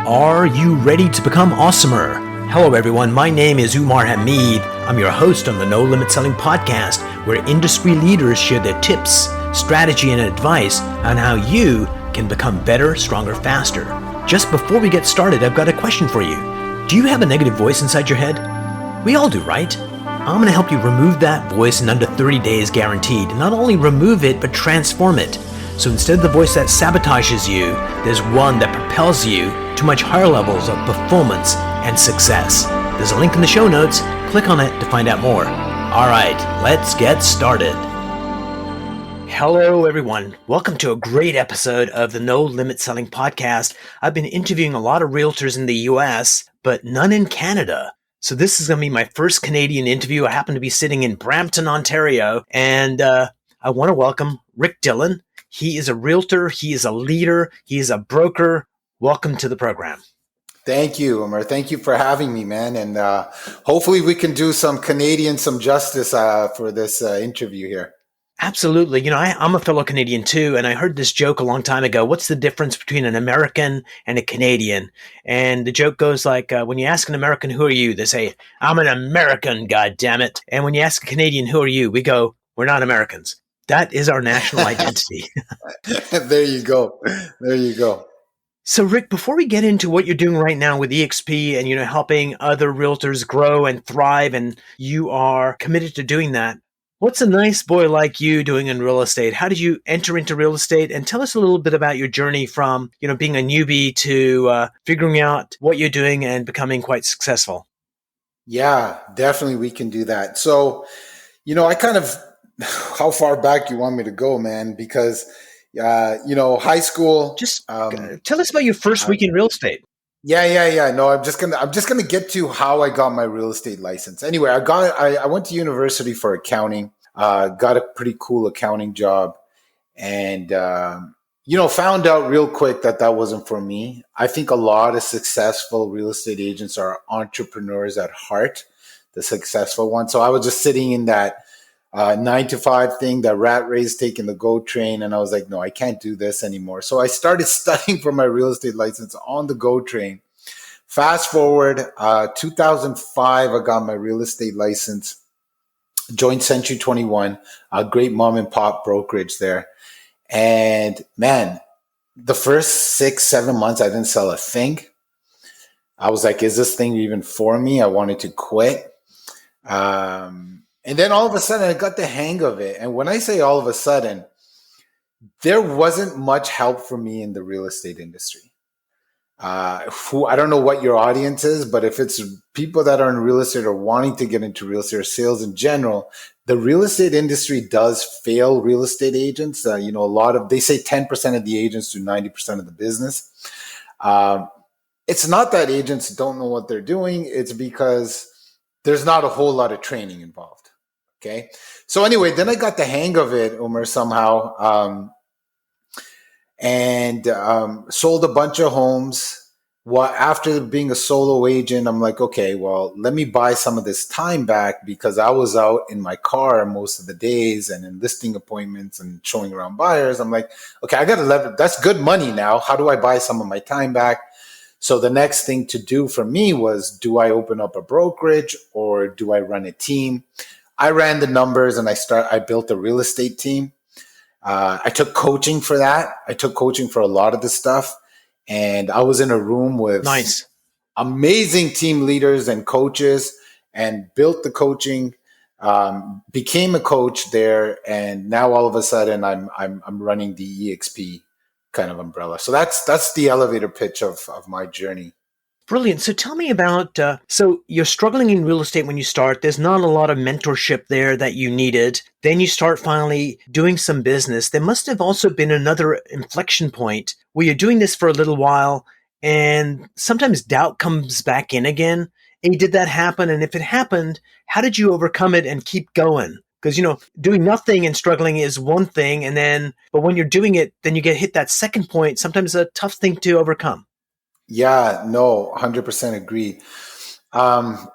Are you ready to become awesomer? Hello everyone, my name is Umar Hamid. I'm your host on the No Limit Selling podcast, where industry leaders share their tips, strategy, and advice on how you can become better, stronger, faster. Just before we get started, I've got a question for you. Do you have a negative voice inside your head? We all do, right? I'm going to help you remove that voice in under 30 days guaranteed. Not only remove it, but transform it. So instead of the voice that sabotages you, there's one that propels you to much higher levels of performance and success. There's a link in the show notes. Click on it to find out more. All right, let's get started. Hello, everyone. Welcome to a great episode of the No Limit Selling podcast. I've been interviewing a lot of realtors in the US, but none in Canada. So this is going to be my first Canadian interview. I happen to be sitting in Brampton, Ontario, and I want to welcome Rick Dhillon. He is a realtor. He is a leader. He is a broker. Welcome to the program. Thank you, Umar. Thank you for having me, man. And hopefully we can do some Canadian, some justice for this interview here. Absolutely. You know, I'm a fellow Canadian too, and I heard this joke a long time ago. What's the difference between an American and a Canadian? And the joke goes like, when you ask an American, who are you? They say, I'm an American, goddammit. And when you ask a Canadian, who are you? We go, we're not Americans. That is our national identity. There you go. There you go. So Rick, before we get into what you're doing right now with EXP and, helping other realtors grow and thrive, and you are committed to doing that, what's a nice boy like you doing in real estate? How did you enter into real estate? And tell us a little bit about your journey from, being a newbie to figuring out what you're doing and becoming quite successful. Yeah, definitely we can do that. So, I kind of, how far back you want me to go, man? Because, high school. Just tell us about your first week in real estate. Yeah. No, I'm just gonna get to how I got my real estate license. Anyway, I went to university for accounting. Got a pretty cool accounting job, and found out real quick that wasn't for me. I think a lot of successful real estate agents are entrepreneurs at heart, the successful ones. So I was just sitting in that 9-to-5 thing, that rat race, taking the GO train. And I was like, no, I can't do this anymore. So I started studying for my real estate license on the GO train. Fast forward, 2005, I got my real estate license, joined Century 21, a great mom and pop brokerage there. And man, the first 6-7 months, I didn't sell a thing. I was like, is this thing even for me? I wanted to quit. And then all of a sudden I got the hang of it. And when I say all of a sudden, there wasn't much help for me in the real estate industry. I don't know what your audience is, but if it's people that are in real estate or wanting to get into real estate or sales in general, the real estate industry does fail real estate agents. They say 10% of the agents do 90% of the business. It's not that agents don't know what they're doing. It's because there's not a whole lot of training involved. Okay. So anyway, then I got the hang of it, Umar, somehow, and sold a bunch of homes. Well, after being a solo agent, I'm like, okay, well, let me buy some of this time back, because I was out in my car most of the days and in listing appointments and showing around buyers. I'm like, okay, I got to leverage. That's good money now. How do I buy some of my time back? So the next thing to do for me was, do I open up a brokerage or do I run a team? I ran the numbers and I built a real estate team. I took coaching for that. I took coaching for a lot of the stuff. And I was in a room with amazing team leaders and coaches, and built the coaching, became a coach there. And now all of a sudden I'm running the EXP kind of umbrella. So that's the elevator pitch of my journey. Brilliant. So tell me about, so you're struggling in real estate when you start. There's not a lot of mentorship there that you needed. Then you start finally doing some business. There must have also been another inflection point where you're doing this for a little while and sometimes doubt comes back in again. And did that happen? And if it happened, how did you overcome it and keep going? Because, doing nothing and struggling is one thing. But when you're doing it, then you hit that second point, sometimes a tough thing to overcome. Yeah, no, 100% agree. I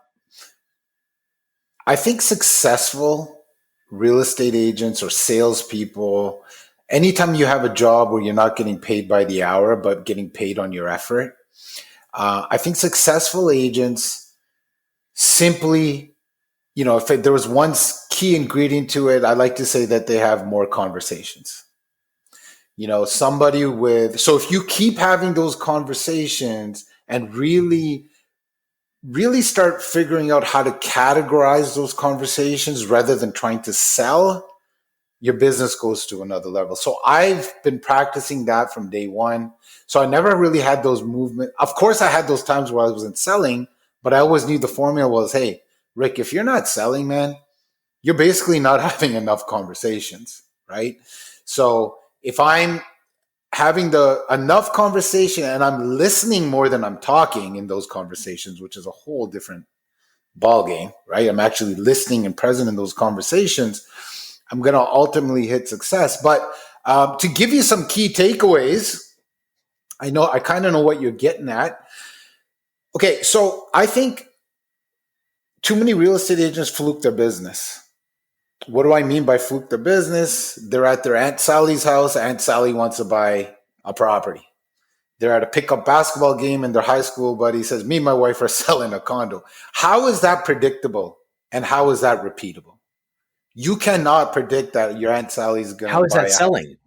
think successful real estate agents or salespeople, anytime you have a job where you're not getting paid by the hour, but getting paid on your effort, I think successful agents simply, if there was one key ingredient to it, I like to say that they have more conversations. So if you keep having those conversations and really, really start figuring out how to categorize those conversations rather than trying to sell, your business goes to another level. So I've been practicing that from day one. So I never really had those movements. Of course, I had those times where I wasn't selling, but I always knew the formula was, hey, Rick, if you're not selling, man, you're basically not having enough conversations, right? So if I'm having enough conversation and I'm listening more than I'm talking in those conversations, which is a whole different ball game, right? I'm actually listening and present in those conversations. I'm going to ultimately hit success. But to give you some key takeaways, I kind of know what you're getting at. Okay, so I think too many real estate agents fluke their business. What do I mean by fluke their business? They're at their Aunt Sally's house. Aunt Sally wants to buy a property. They're at a pickup basketball game and their high school buddy says, me and my wife are selling a condo. How is that predictable? And how is that repeatable? You cannot predict that your Aunt Sally's going to buy. How is that selling?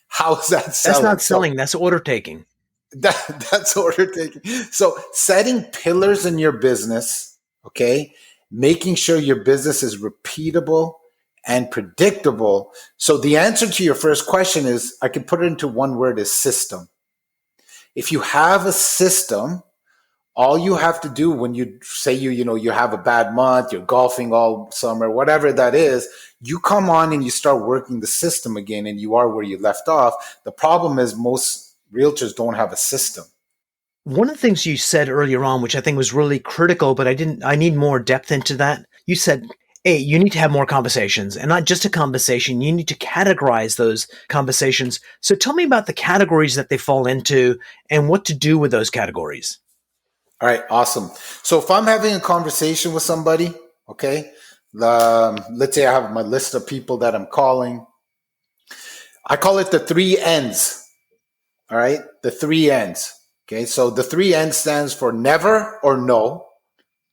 How is that selling? That's not selling. That's order taking. That's order taking. So setting pillars in your business, okay, making sure your business is repeatable and predictable. So the answer to your first question is, I can put it into one word, is system. If you have a system, all you have to do when you say you have a bad month, you're golfing all summer, whatever that is, you come on and you start working the system again and you are where you left off. The problem is most realtors don't have a system. One of the things you said earlier on, which I think was really critical, but I need more depth into that. You said, hey, you need to have more conversations, and not just a conversation. You need to categorize those conversations. So tell me about the categories that they fall into and what to do with those categories. All right, awesome. So if I'm having a conversation with somebody, okay, let's say I have my list of people that I'm calling. I call it the 3 N's. All right, the 3 N's. Okay, so the 3 N stands for never or no.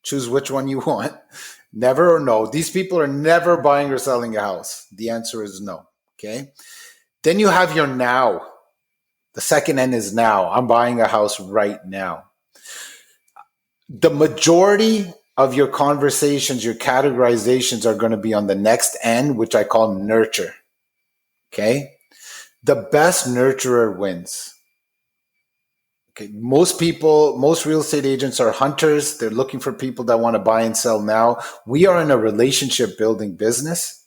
Choose which one you want. Never or no. These people are never buying or selling a house. The answer is no. Okay. Then you have your now. The second N is now. I'm buying a house right now. The majority of your conversations, your categorizations are going to be on the next N, which I call nurture. Okay. The best nurturer wins. Okay. Most real estate agents are hunters. They're looking for people that want to buy and sell now. We are in a relationship building business.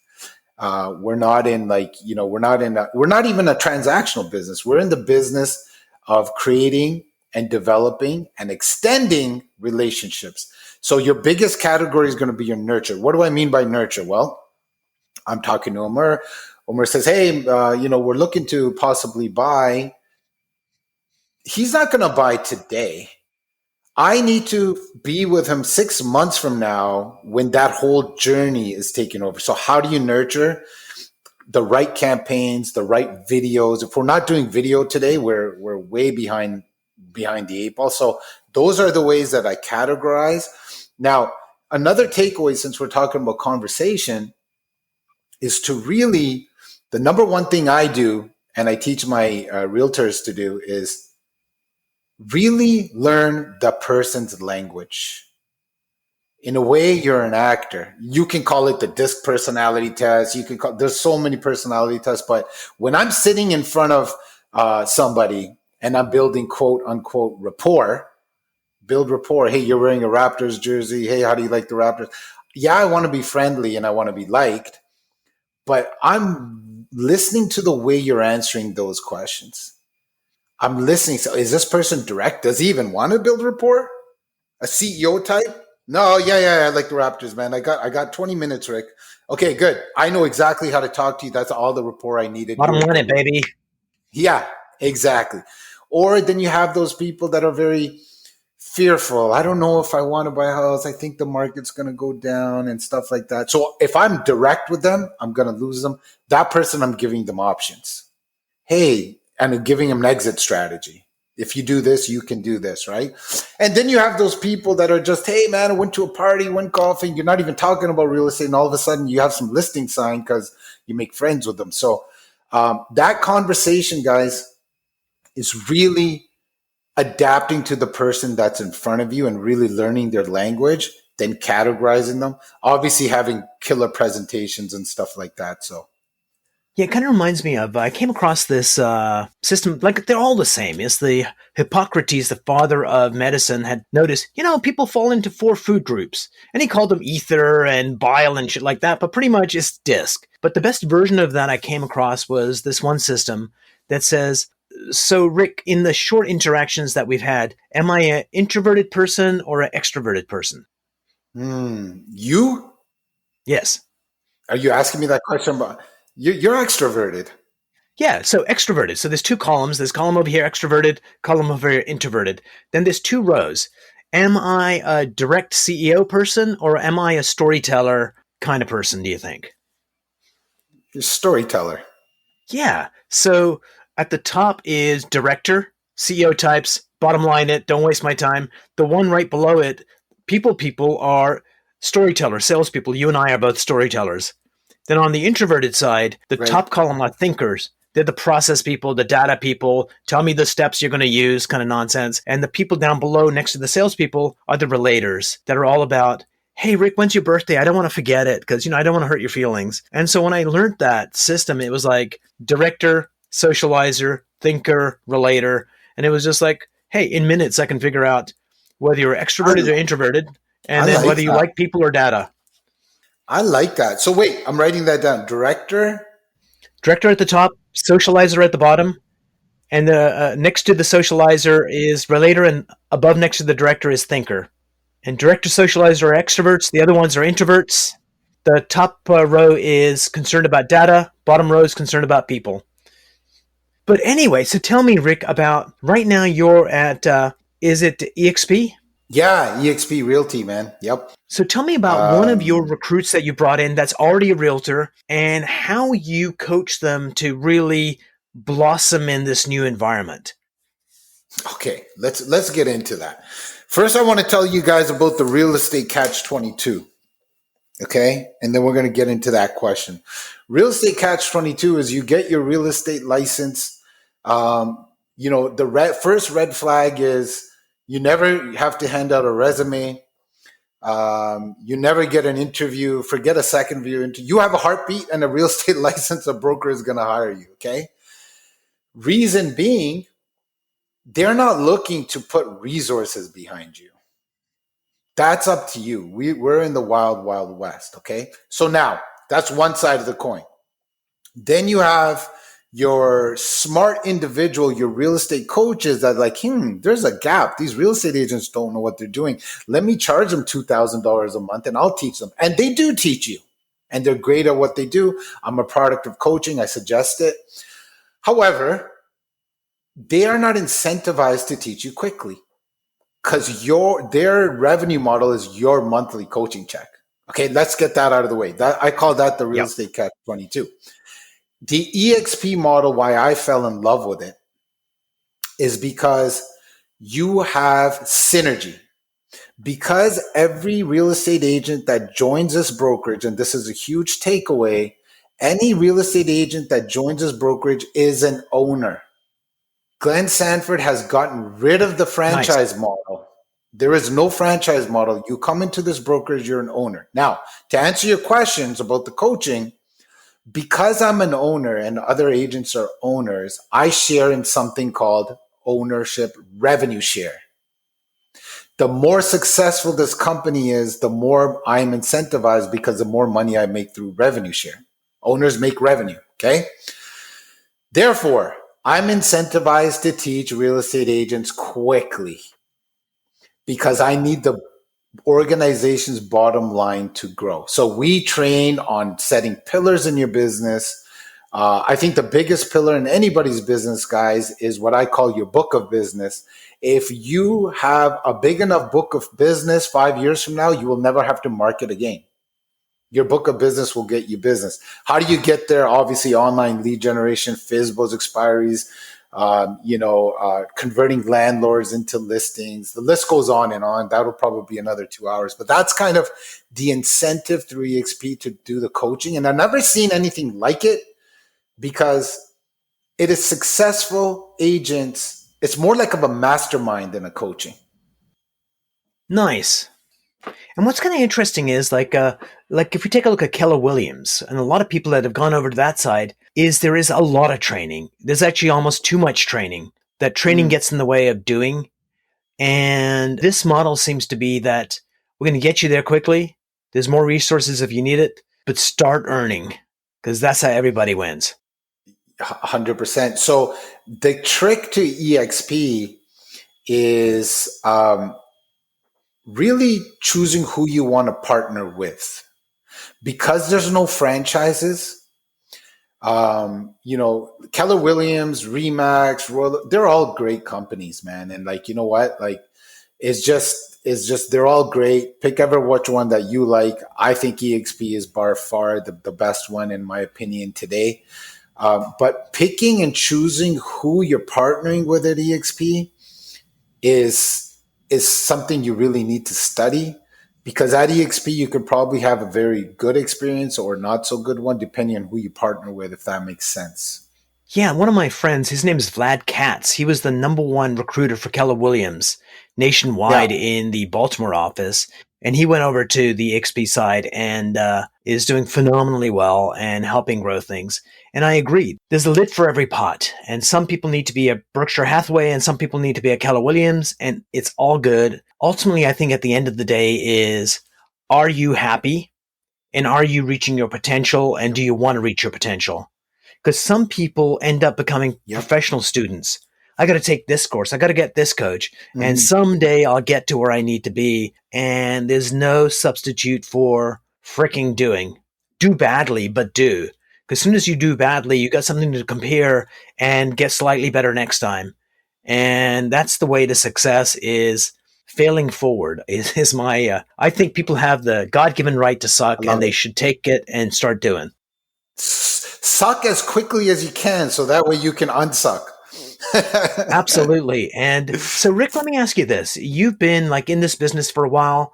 We're not in we're not even a transactional business. We're in the business of creating and developing and extending relationships. So your biggest category is going to be your nurture. What do I mean by nurture? Well, I'm talking to Umar. Umar says, hey, we're looking to possibly buy. He's not going to buy today. I need to be with him 6 months from now when that whole journey is taken over. So how do you nurture? The right campaigns, the right videos. If we're not doing video today, we're way behind the 8 ball. So those are the ways that I categorize. Now, another takeaway, since we're talking about conversation, is to really, the number one thing I do, and I teach my realtors to do, is really learn the person's language. In a way, you're an actor. You can call it the DISC personality test. There's so many personality tests, but when I'm sitting in front of somebody and I'm building quote unquote build rapport. Hey, you're wearing a Raptors jersey. Hey, how do you like the Raptors? Yeah, I want to be friendly and I want to be liked, but I'm listening to the way you're answering those questions. I'm listening. So is this person direct? Does he even want to build rapport? A CEO type? No, yeah, I like the Raptors, man. I got 20 minutes, Rick. Okay, good. I know exactly how to talk to you. That's all the rapport I needed. Bottom line it, baby. Yeah, exactly. Or then you have those people that are very fearful. I don't know if I want to buy a house. I think the market's going to go down and stuff like that. So if I'm direct with them, I'm going to lose them. That person, I'm giving them options. Hey, and I'm giving them an exit strategy. If you do this, you can do this, right? And then you have those people that are just, hey, man, I went to a party, went golfing. You're not even talking about real estate. And all of a sudden you have some listing sign because you make friends with them. So that conversation, guys, is really adapting to the person that's in front of you and really learning their language, then categorizing them. Obviously having killer presentations and stuff like that. So Yeah, it kind of reminds me of, I came across this system, like they're all the same. It's the Hippocrates, the father of medicine, had noticed, people fall into 4 food groups. And he called them ether and bile and shit like that, but pretty much it's disc. But the best version of that I came across was this one system that says, so Rick, in the short interactions that we've had, am I an introverted person or an extroverted person? You? Yes. Are you asking me that question about you're extroverted? Yeah, so extroverted. So there's 2 columns. There's column over here, extroverted, column over here, introverted. Then there's 2 rows. Am I a direct CEO person or am I a storyteller kind of person, do you think? You're a storyteller. Yeah. So at the top is director, CEO types, bottom line it, don't waste my time. The one right below it, people are storytellers, salespeople. You and I are both storytellers. Then on the introverted side, the Right. top column are thinkers. They're the process people, the data people. Tell me the steps you're going to use, kind of nonsense. And the people down below next to the salespeople are the relators that are all about, hey, Rick, when's your birthday? I don't want to forget it because, I don't want to hurt your feelings. And so when I learned that system, it was like director, socializer, thinker, relator. And it was just like, hey, in minutes, I can figure out whether you're extroverted or introverted, and then whether you like people or data. I like that. So wait, I'm writing that down. Director at the top, socializer at the bottom, and next to the socializer is relator, and above next to the director is thinker. And director, socializer are extroverts. The other ones are introverts. The top row is concerned about data. Bottom row is concerned about people. But anyway, so tell me, Rick, about right now you're at, is it EXP? Yeah, EXP Realty, man. Yep. So tell me about one of your recruits that you brought in that's already a realtor and how you coach them to really blossom in this new environment. Okay, let's get into that. First, I want to tell you guys about the real estate catch 22. Okay, and then we're going to get into that question. Real estate catch 22 is you get your real estate license. The first red flag is you never have to hand out a resume. You never get an interview. Forget a second view interview. You have a heartbeat and a real estate license, a broker is going to hire you. Okay. Reason being, they're not looking to put resources behind you. That's up to you. We're in the wild, wild west. Okay. So now that's one side of the coin. Then you have your smart individual, your real estate coaches that like, there's a gap. These real estate agents don't know what they're doing. Let me charge them $2,000 a month and I'll teach them. And they do teach you. And they're great at what they do. I'm a product of coaching. I suggest it. However, they are not incentivized to teach you quickly because their revenue model is your monthly coaching check. Okay, let's get that out of the way. I call that the real estate catch 22. The EXP model, why I fell in love with it, is because you have synergy. Because every real estate agent that joins this brokerage, and this is a huge takeaway, any real estate agent that joins this brokerage is an owner. Glenn Sanford has gotten rid of the franchise model. There is no franchise model. You come into this brokerage, you're an owner. Now, to answer your questions about the coaching, because I'm an owner and other agents are owners, I share in something called ownership revenue share. The more successful this company is, the more I'm incentivized because the more money I make through revenue share. Owners make revenue, okay? Therefore, I'm incentivized to teach real estate agents quickly because I need the organization's bottom line to grow. So we train on setting pillars in your business. I think the biggest pillar in anybody's business, guys, is what I call your book of business. If you have a big enough book of business 5 years from now, you will never have to market again. Your book of business will get you business. How do you get there? Obviously, online lead generation, FISBOs, expiries, converting landlords into listings. The list goes on and on. That'll probably be another 2 hours. But that's kind of the incentive through EXP to do the coaching. And I've never seen anything like it because it is successful agents. It's more like of a mastermind than a coaching. Nice. And what's kind of interesting is like if we take a look at Keller Williams and a lot of people that have gone over to that side is there is a lot of training. There's actually almost too much training. That training gets in the way of doing. And this model seems to be that we're going to get you there quickly. There's more resources if you need it, but start earning because that's how everybody wins. 100%. So the trick to EXP is really choosing who you want to partner with. Because there's no franchises, Keller Williams, Remax, Royal, they're all great companies, man. And like, you know what? Like, it's just they're all great. Pick ever which one that you like. I think EXP is by far the best one in my opinion today. But picking and choosing who you're partnering with at EXP is something you really need to study, because at EXP you could probably have a very good experience or not so good one depending on who you partner with, if that makes sense. Yeah, one of my friends, his name is Vlad Katz. He was the #1 recruiter for Keller Williams nationwide in the Baltimore office. And he went over to the EXP side and is doing phenomenally well and helping grow things. And I agreed. There's a lid for every pot. And some people need to be a Berkshire Hathaway and some people need to be a Keller Williams. And it's all good. Ultimately, I think at the end of the day is, are you happy? And are you reaching your potential? And do you want to reach your potential? Because some people end up becoming professional students. I got to take this course. I got to get this coach. Mm-hmm. And someday I'll get to where I need to be. And there's no substitute for freaking doing. Do badly, but do. Because as soon as you do badly, you got something to compare and get slightly better next time. And that's the way to success, is failing forward is my, I think people have the God-given right to suck and they should take it and start doing. Suck as quickly as you can so that way you can unsuck. Absolutely. And so, Rick, let me ask you this. You've been like in this business for a while.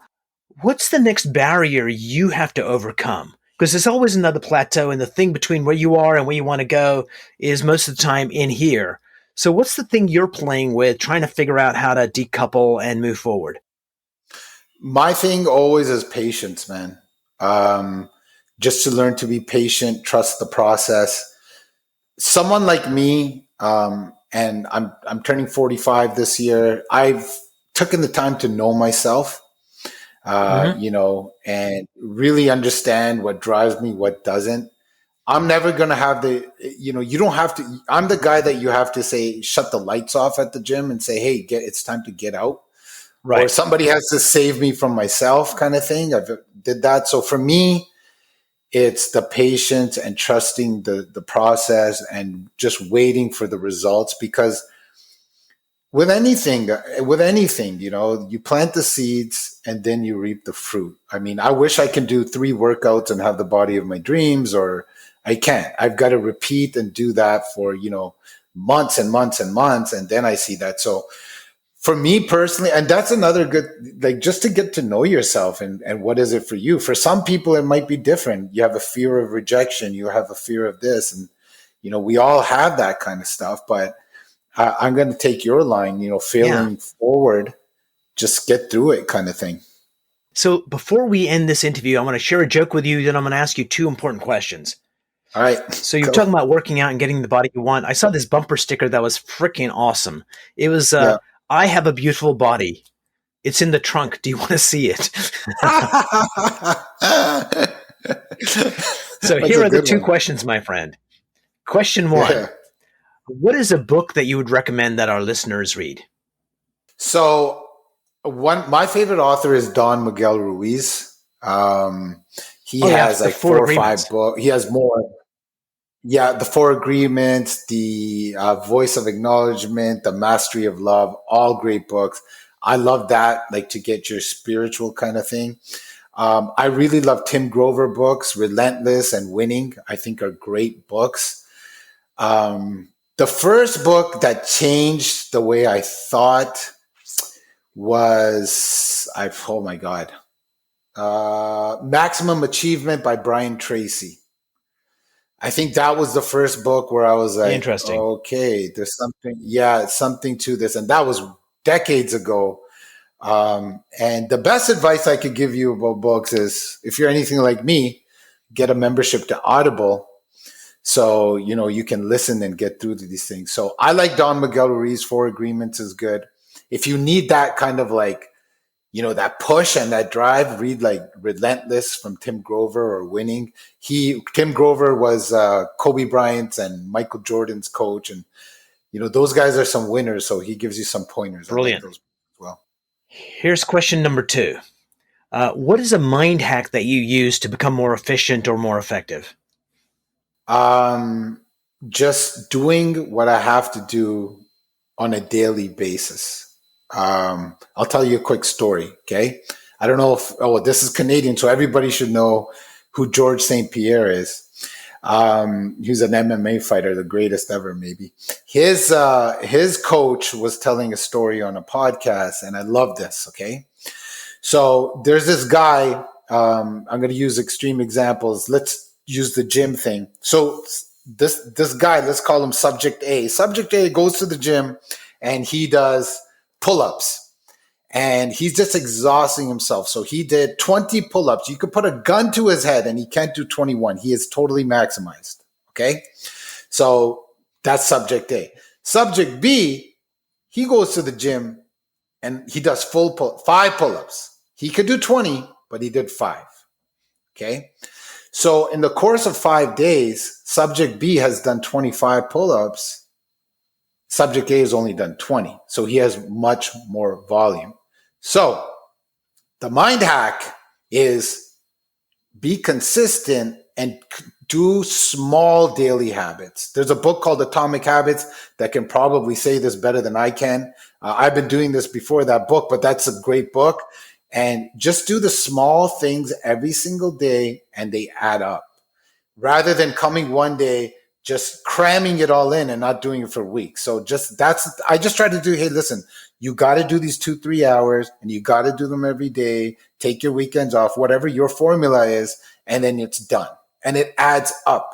What's the next barrier you have to overcome? Because there's always another plateau, and the thing between where you are and where you want to go is most of the time in here. So what's the thing you're playing with, trying to figure out how to decouple and move forward? My thing always is patience, man. Just to learn to be patient, trust the process. Someone like me, and I'm turning 45 this year. I've taken the time to know myself, and really understand what drives me, what doesn't. I'm never going to have you don't have to, I'm the guy that you have to say, shut the lights off at the gym and say, hey, it's time to get out. Right. Or somebody has to save me from myself kind of thing. I did that. So for me, it's the patience and trusting the process and just waiting for the results, because with anything, you plant the seeds and then you reap the fruit. I mean, I wish I can do 3 workouts and have the body of my dreams, or I can't. I've got to repeat and do that for, months and months and months. And then I see that. So for me personally, and that's another good, like, just to get to know yourself and what is it for you? For some people, it might be different. You have a fear of rejection. You have a fear of this. And, we all have that kind of stuff, but I'm going to take your line, failing forward, just get through it kind of thing. So before we end this interview, I want to share a joke with you. Then I'm going to ask you 2 important questions. All right. So you're talking about working out and getting the body you want. I saw this bumper sticker that was freaking awesome. It was, I have a beautiful body. It's in the trunk. Do you want to see it? So here are the 2 questions, my friend. Question 1. Yeah. What is a book that you would recommend that our listeners read? So my favorite author is Don Miguel Ruiz. He has like 4 or 5 books. He has more. Yeah, the 4 Agreements, the Voice of Acknowledgement, the Mastery of Love, all great books. I love that, like, to get your spiritual kind of thing. I really love Tim Grover books, Relentless and Winning, I think are great books. The first book that changed the way I thought was, oh my God, Maximum Achievement by Brian Tracy. I think that was the first book where I was like, Interesting. okay, there's something to this. And that was decades ago. And the best advice I could give you about books is, if you're anything like me, get a membership to Audible. So, you can listen and get through to these things. So I like Don Miguel Ruiz. Four Agreements is good. If you need that kind of like, that push and that drive, read like Relentless from Tim Grover, or Winning. Tim Grover was Kobe Bryant's and Michael Jordan's coach. And, those guys are some winners. So he gives you some pointers. Brilliant. I like those as well. Here's question number 2. What is a mind hack that you use to become more efficient or more effective? Just doing what I have to do on a daily basis. I'll tell you a quick story. Okay. I don't know if, this is Canadian, so everybody should know who George St. Pierre is. He's an MMA fighter, the greatest ever, maybe. His coach was telling a story on a podcast, and I love this. Okay. So there's this guy, I'm going to use extreme examples. Let's use the gym thing. So this guy, let's call him Subject A. Subject A goes to the gym and he does pull-ups, and he's just exhausting himself. So he did 20 pull-ups. You could put a gun to his head and he can't do 21. He is totally maximized. Okay. So that's Subject A. Subject B, he goes to the gym and he does 5 pull-ups. He could do 20, but he did 5. Okay. So in the course of 5 days, Subject B has done 25 pull-ups. Subject A has only done 20. So he has much more volume. So the mind hack is be consistent and do small daily habits. There's a book called Atomic Habits that can probably say this better than I can. I've been doing this before that book, but that's a great book. And just do the small things every single day, and they add up. Rather than coming one day, just cramming it all in and not doing it for weeks. So I just try to do, hey, listen, you got to do these 2-3 hours, and you got to do them every day. Take your weekends off, whatever your formula is, and then it's done. And it adds up.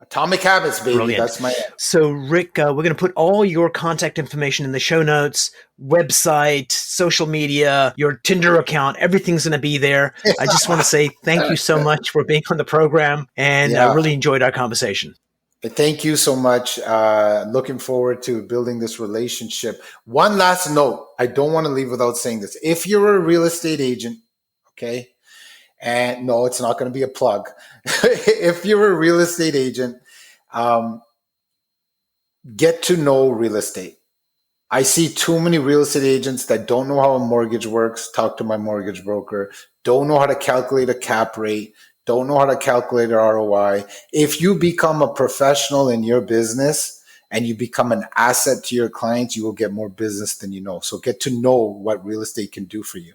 Atomic Habits, baby. Brilliant. That's my answer. So, Rick, we're going to put all your contact information in the show notes, website, social media, your Tinder account. Everything's going to be there. I just want to say thank you so much for being on the program, and I really enjoyed our conversation. Thank you so much. Looking forward to building this relationship. One last note. I don't want to leave without saying this. If you're a real estate agent, okay, and no, it's not going to be a plug. If you're a real estate agent, get to know real estate. I see too many real estate agents that don't know how a mortgage works. Talk to my mortgage broker. Don't know how to calculate a cap rate. Don't know how to calculate an ROI. If you become a professional in your business and you become an asset to your clients, you will get more business than you know. So get to know what real estate can do for you.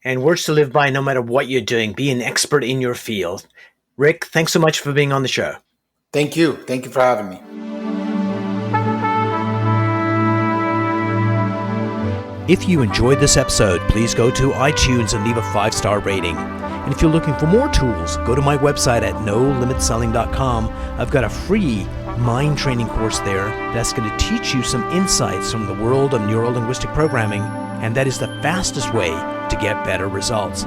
And words to live by no matter what you're doing. Be an expert in your field. Rick, thanks so much for being on the show. Thank you. Thank you for having me. If you enjoyed this episode, please go to iTunes and leave a 5-star rating. And if you're looking for more tools, go to my website at nolimitselling.com. I've got a free mind training course there that's going to teach you some insights from the world of neuro-linguistic programming, and that is the fastest way to get better results.